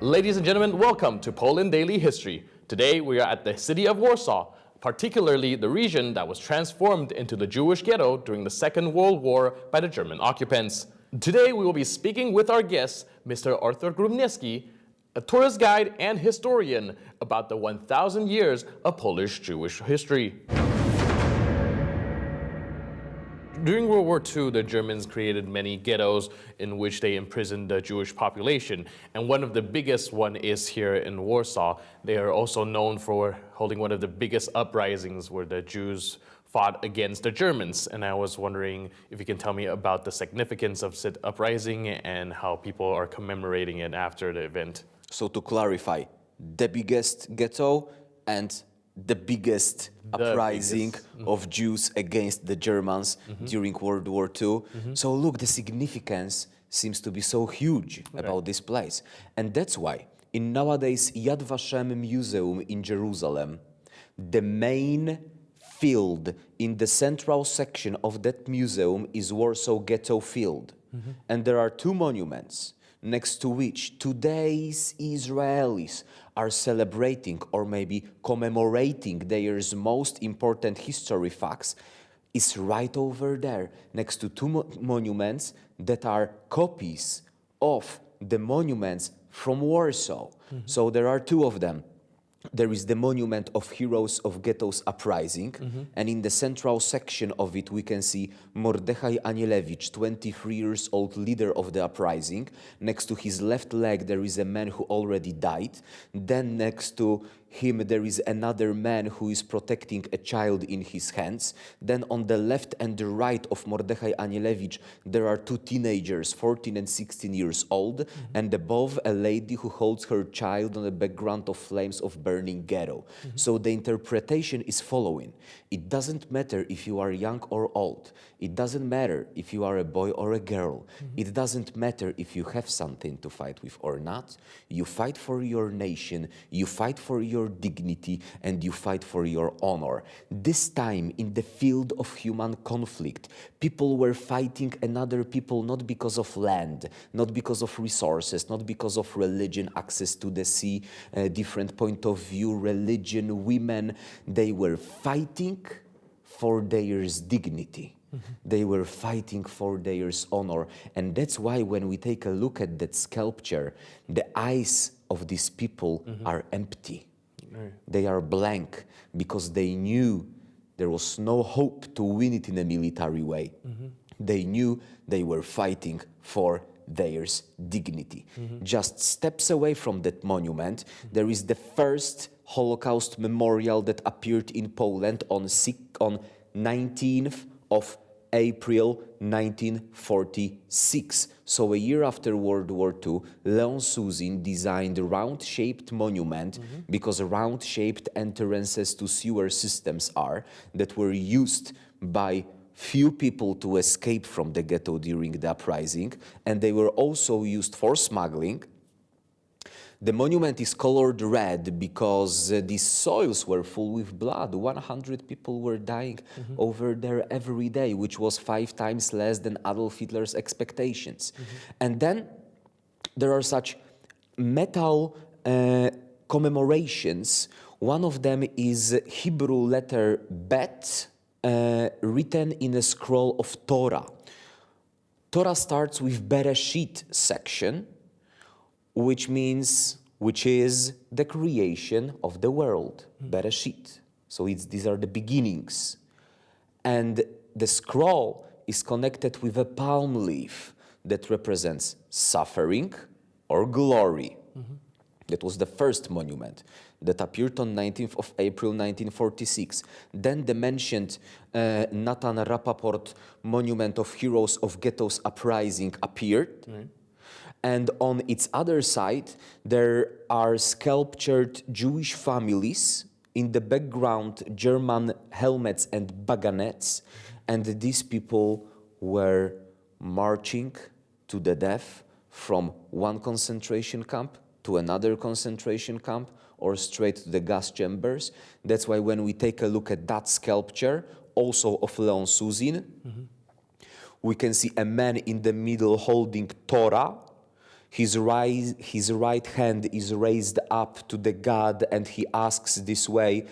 Ladies and gentlemen, welcome to Poland Daily History. Today we are at the city of Warsaw, particularly the region that was transformed into the Jewish ghetto during the Second World War by the German occupants. Today we will be speaking with our guest, Mr. Artur Gorniewski, a tourist guide and historian about the 1,000 years of Polish Jewish history. During World War II, the Germans created many ghettos in which they imprisoned the Jewish population. And one of the biggest one is here in Warsaw. They are also known for holding one of the biggest uprisings where the Jews fought against the Germans. And I was wondering if you can tell me about the significance of said uprising and how people are commemorating it after the event. So to clarify, the biggest ghetto and the biggest uprising of Jews against the Germans during World War II. So look, the significance seems to be so huge about this place. And that's why in nowadays Yad Vashem Museum in Jerusalem, the main field in the central section of that museum is Warsaw Ghetto field. And there are two monuments next to which today's Israelis are celebrating or maybe commemorating their most important history facts, is right over there next to two monuments that are copies of the monuments from Warsaw. So there are two of them. There is the monument of Heroes of Ghetto's uprising, and in the central section of it we can see Mordechai Anielewicz, 23 years old leader of the uprising. Next to his left leg there is a man who already died. Then next to him there is another man who is protecting a child in his hands. Then on the left and the right of Mordechai Anielewicz there are two teenagers, 14 and 16 years old, and above a lady who holds her child on a background of flames of burning ghetto. So the interpretation is following. It doesn't matter if you are young or old. It doesn't matter if you are a boy or a girl. It doesn't matter if you have something to fight with or not. You fight for your nation, you fight for your dignity, and you fight for your honor. This time in the field of human conflict, people were fighting another people not because of land, not because of resources, not because of religion, access to the sea, different point of view, religion, women. They were fighting for their dignity. They were fighting for their honor. And that's why when we take a look at that sculpture, the eyes of these people are empty. They are blank because they knew there was no hope to win it in a military way. They knew they were fighting for their dignity. Just steps away from that monument, there is the first Holocaust memorial that appeared in Poland on 19th of April 1946. So a year after World War II, Leon Suzin designed a round-shaped monument because round-shaped entrances to sewer systems are that were used by few people to escape from the ghetto during the uprising, and they were also used for smuggling. The monument is colored red because these soils were full with blood. 100 people were dying over there every day, which was 5 times less than Adolf Hitler's expectations. And then there are such metal commemorations. One of them is Hebrew letter Bet, written in a scroll of Torah. Torah starts with Bereshit section, which is the creation of the world, Bereshit. So these are the beginnings. And the scroll is connected with a palm leaf that represents suffering or glory. That was the first monument that appeared on 19th of April 1946. Then the mentioned Nathan Rapaport monument of Heroes of Ghetto's uprising appeared. And on its other side, there are sculptured Jewish families, in the background German helmets and bagonets, and these people were marching to the death from one concentration camp to another concentration camp or straight to the gas chambers. That's why when we take a look at that sculpture, also of Leon Suzin, we can see a man in the middle holding Torah. his right hand is raised up to the God, and he asks this way.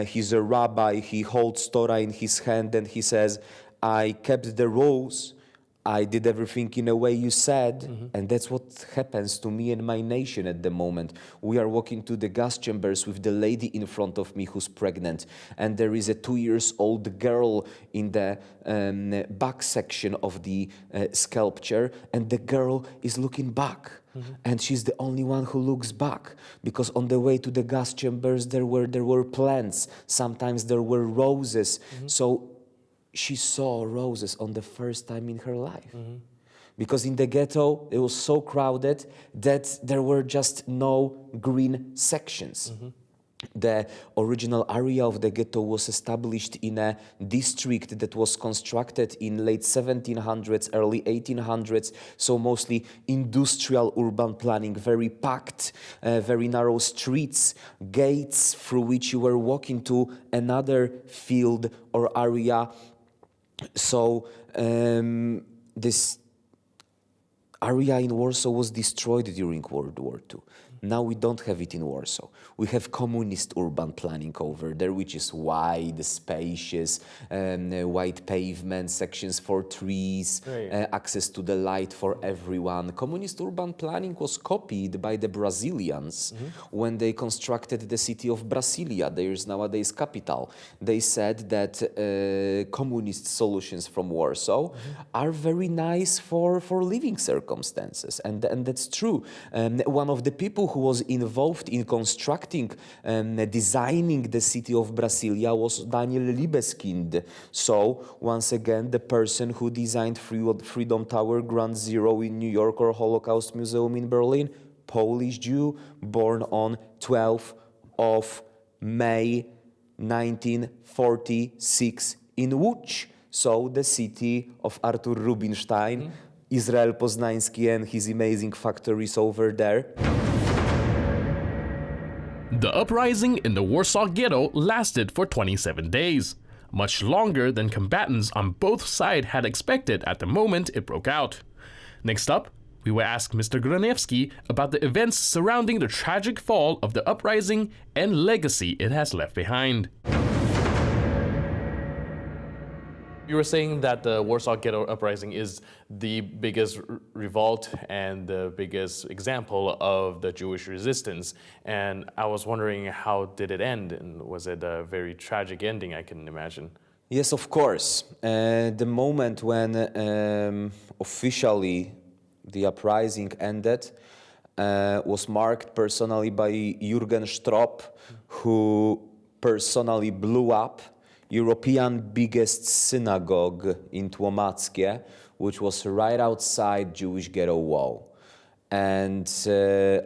He's a rabbi, he holds Torah in his hand, and he says, I kept the rules, I did everything in a way you said, and that's what happens to me and my nation at the moment. We are walking to the gas chambers with the lady in front of me who's pregnant, and there is a 2-year-old girl in the back section of the sculpture, and the girl is looking back. And she's the only one who looks back, because on the way to the gas chambers there were plants, sometimes there were roses. So she saw roses on the first time in her life. Because in the ghetto, it was so crowded that there were just no green sections. The original area of the ghetto was established in a district that was constructed in late 1700s, early 1800s, so mostly industrial urban planning, very packed, very narrow streets, gates through which you were walking to another field or area. So this area in Warsaw was destroyed during World War II. Now we don't have it in Warsaw. We have communist urban planning over there, which is wide, spacious, wide pavement, sections for trees, access to the light for everyone. Communist urban planning was copied by the Brazilians when they constructed the city of Brasilia, there's nowadays capital. They said that communist solutions from Warsaw are very nice for living circumstances, and that's true. One of the people who was involved in constructing and designing the city of Brasilia was Daniel Libeskind. So, once again, the person who designed Freedom Tower, Ground Zero in New York, or Holocaust Museum in Berlin, Polish Jew, born on 12th of May 1946 in Łódź. So, the city of Artur Rubinstein, Israel Poznański and his amazing factories over there. The uprising in the Warsaw Ghetto lasted for 27 days, much longer than combatants on both sides had expected at the moment it broke out. Next up, we will ask Mr. Gorniewski about the events surrounding the tragic fall of the uprising and legacy it has left behind. You were saying that the Warsaw Ghetto uprising is the biggest revolt and the biggest example of the Jewish resistance. And I was wondering, how did it end? And was it a very tragic ending, I can imagine? Yes, of course. The moment when officially the uprising ended was marked personally by Jürgen Stroop, who personally blew up European biggest synagogue in Tłomackie, which was right outside Jewish ghetto wall. And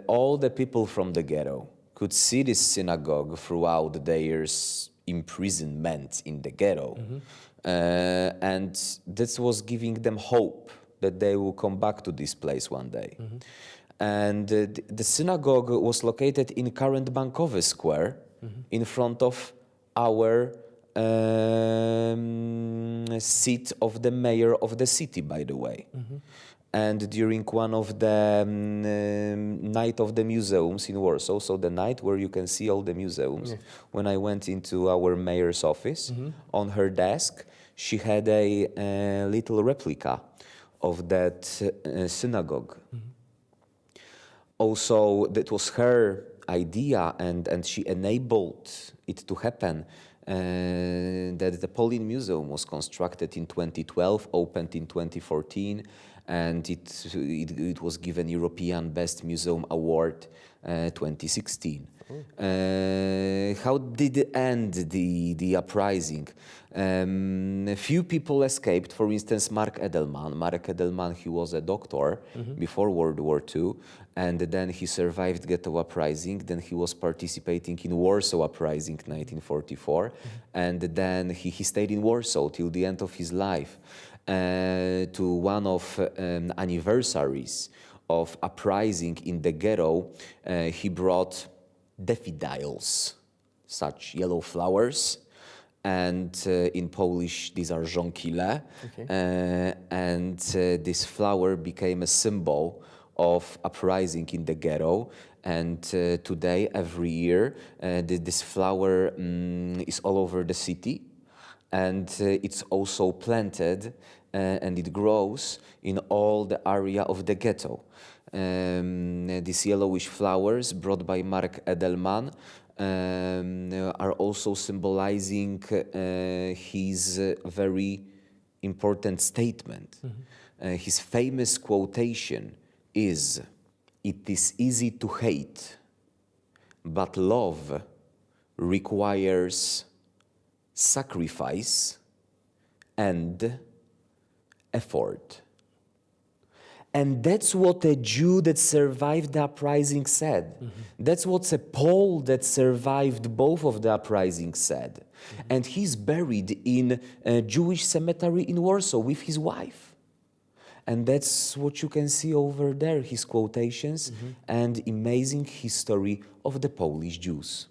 all the people from the ghetto could see this synagogue throughout their imprisonment in the ghetto. And this was giving them hope that they will come back to this place one day. And the synagogue was located in current Bankowy Square, in front of our seat of the mayor of the city, by the way. And during one of the night of the museums in Warsaw, so the night where you can see all the museums, when I went into our mayor's office, on her desk, she had a little replica of that synagogue. Also, that was her idea, and she enabled it to happen. That the Polin Museum was constructed in 2012, opened in 2014, and it was given European Best Museum Award 2016. How did it end the uprising? A few people escaped. For instance, Mark Edelman, he was a doctor before World War II, and then he survived Ghetto uprising. Then he was participating in Warsaw uprising 1944, and then he stayed in Warsaw till the end of his life. To one of anniversaries of uprising in the ghetto, he brought daffodils, such yellow flowers, and in Polish these are żonkile, and this flower became a symbol of uprising in the ghetto. And today, every year, this flower is all over the city. And it's also planted and it grows in all the area of the ghetto. These yellowish flowers brought by Mark Edelman are also symbolizing his very important statement. His famous quotation is, "It is easy to hate, but love requires sacrifice and effort." And that's what a Jew that survived the uprising said. That's what a Pole that survived both of the uprisings said. And he's buried in a Jewish cemetery in Warsaw with his wife. And that's what you can see over there, his quotations and amazing history of the Polish Jews.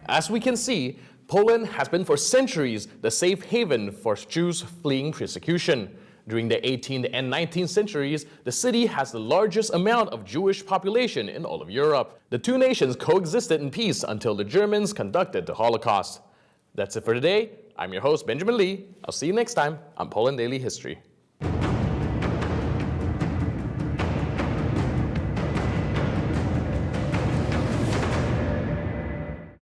As we can see, Poland has been for centuries the safe haven for Jews fleeing persecution. During the 18th and 19th centuries, the city has the largest amount of Jewish population in all of Europe. The two nations coexisted in peace until the Germans conducted the Holocaust. That's it for today. I'm your host, Benjamin Lee. I'll see you next time on Poland Daily History.